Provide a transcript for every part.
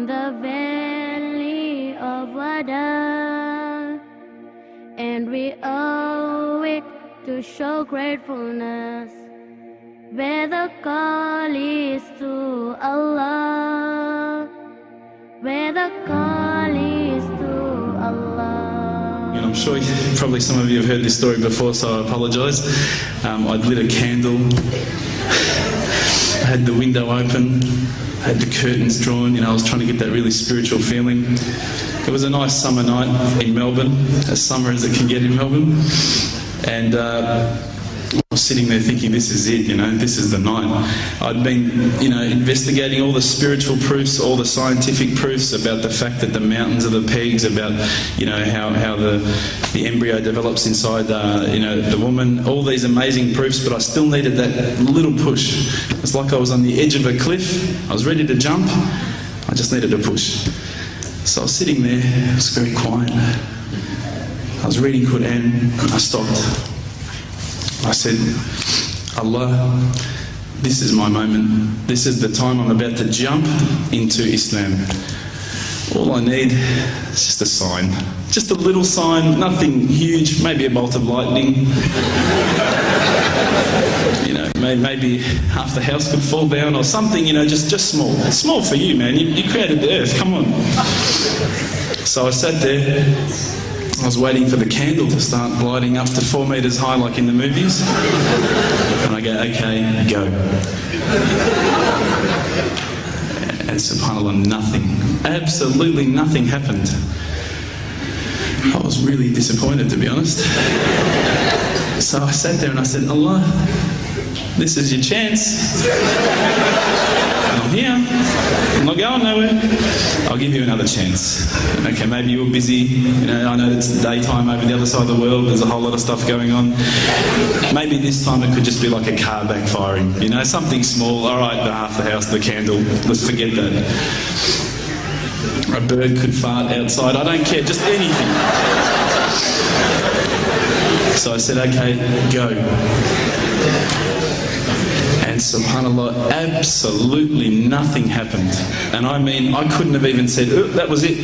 from the valley of Wada, and we owe it to show gratefulness, where the call is to Allah, where the call is to Allah. And I'm sure probably some of you have heard this story before, so I apologise. I'd lit a candle, I had the window open, I had the curtains drawn, I was trying to get that really spiritual feeling. It was a nice summer night in Melbourne, as summer as it can get in Melbourne. And I was sitting there thinking, this is it, this is the night. I'd been, investigating all the spiritual proofs, all the scientific proofs about the fact that the mountains are the pegs, about, how the embryo develops inside, the woman, all these amazing proofs, but I still needed that little push. It's like I was on the edge of a cliff. I was ready to jump. I just needed a push. So I was sitting there, it was very quiet. I was reading Quran, I stopped. I said, Allah, this is my moment. This is the time I'm about to jump into Islam. All I need is just a sign. Just a little sign, nothing huge, maybe a bolt of lightning. Maybe half the house could fall down or something, just small. It's small for you, man. You created the earth, come on. So I sat there. I was waiting for the candle to start gliding up to 4 metres high like in the movies. And I go, okay, go. And subhanAllah, nothing, absolutely nothing happened. I was really disappointed, to be honest. So I sat there and I said, Allah, this is your chance. I'm here. I'm not going nowhere. I'll give you another chance. Okay, maybe you're busy. I know it's daytime over the other side of the world. There's a whole lot of stuff going on. Maybe this time it could just be like a car backfiring. Something small. All right, half the house, the candle. Let's forget that. A bird could fart outside. I don't care. Just anything. So I said, okay, go. And subhanAllah, absolutely nothing happened. And I mean, I couldn't have even said, oh, that was it.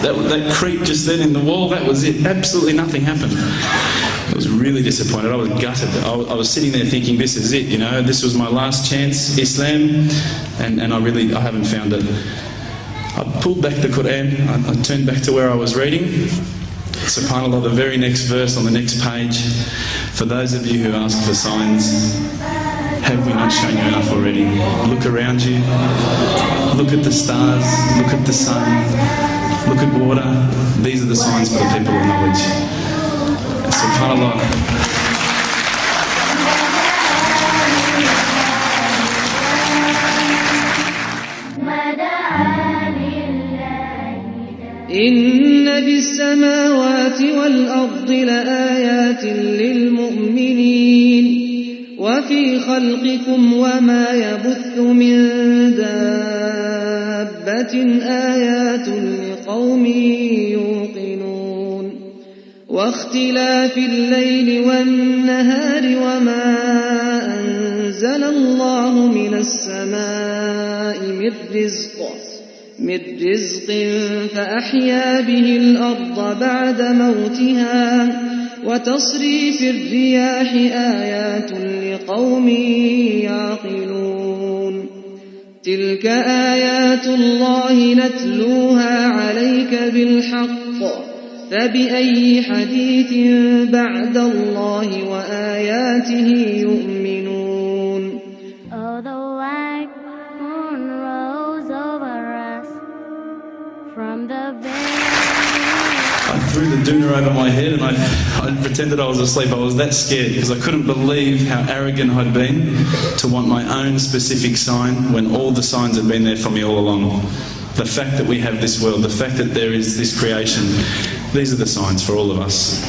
That creep just then in the wall, that was it. Absolutely nothing happened. I was really disappointed. I was gutted. I was sitting there thinking, this is it, this was my last chance, Islam, and I haven't found it. I pulled back the Quran, I turned back to where I was reading. SubhanAllah, the very next verse on the next page, for those of you who ask for signs, have we not shown you enough already? Look around you, look at the stars, look at the sun, look at water. These are the signs for the people of knowledge. SubhanAllah. إن في السماوات والأرض لآيات للمؤمنين وفي خلقكم وما يبث من دابة آيات لقوم يوقنون واختلاف الليل والنهار وما أنزل الله من السماء من رزق فأحيا به الأرض بعد موتها وتصريف الرياح آيات لقوم يعقلون تلك آيات الله نتلوها عليك بالحق فبأي حديث بعد الله وآياته يؤمنون. Oh, the white moon rose over us from the I threw the doona over my head and I pretended I was asleep. I was that scared because I couldn't believe how arrogant I'd been to want my own specific sign when all the signs had been there for me all along. The fact that we have this world, the fact that there is this creation, these are the signs for all of us.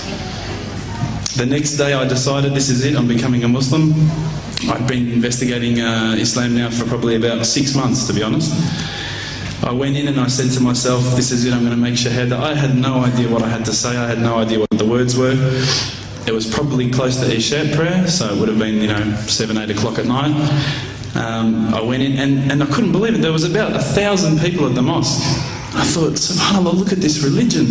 The next day I decided this is it, I'm becoming a Muslim. I'd been investigating Islam now for probably about 6 months, to be honest. I went in and I said to myself, this is it, I'm going to make shahada. I had no idea what I had to say, I had no idea what the words were. It was probably close to Isha prayer, so it would have been, 7, 8 o'clock at night. I went in and I couldn't believe it. There was about 1,000 people at the mosque. I thought, subhanAllah, look at this religion.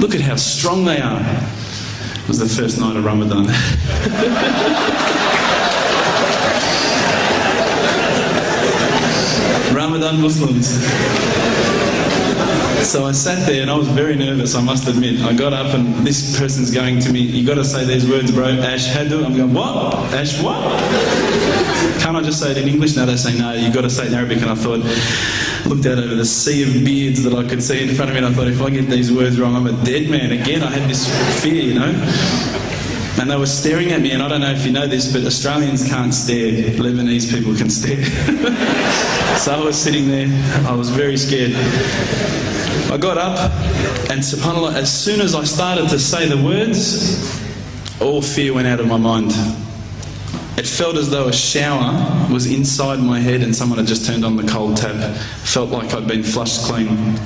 Look at how strong they are. It was the first night of Ramadan. Ramadan Muslims. So I sat there and I was very nervous, I must admit. I got up and this person's going to me, you got to say these words, bro, ashhadu. I'm going, what? Ash what? Can't I just say it in English? No, they say, no, you got to say it in Arabic. And I thought, looked out over the sea of beards that I could see in front of me, and I thought, if I get these words wrong, I'm a dead man again. I had this fear, you know. And they were staring at me, and I don't know if you know this, but Australians can't stare. Lebanese people can stare. So I was sitting there, I was very scared. I got up, and subhanAllah, as soon as I started to say the words, all fear went out of my mind. It felt as though a shower was inside my head and someone had just turned on the cold tap. Felt like I'd been flushed clean.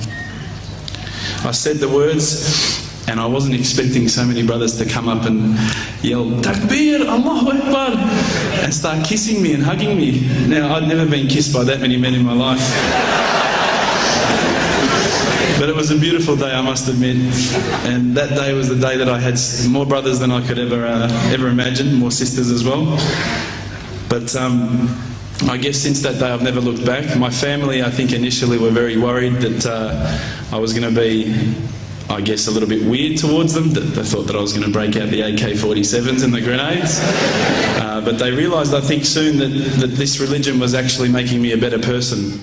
I said the words, and I wasn't expecting so many brothers to come up and yell, Takbir, Allahu Akbar, and start kissing me and hugging me. Now, I'd never been kissed by that many men in my life. But it was a beautiful day, I must admit. And that day was the day that I had more brothers than I could ever imagine, more sisters as well. But I guess since that day I've never looked back. My family, I think, initially were very worried that I was going to be, I guess, a little bit weird towards them. They thought that I was going to break out the AK-47s and the grenades. But they realised, I think, soon that this religion was actually making me a better person.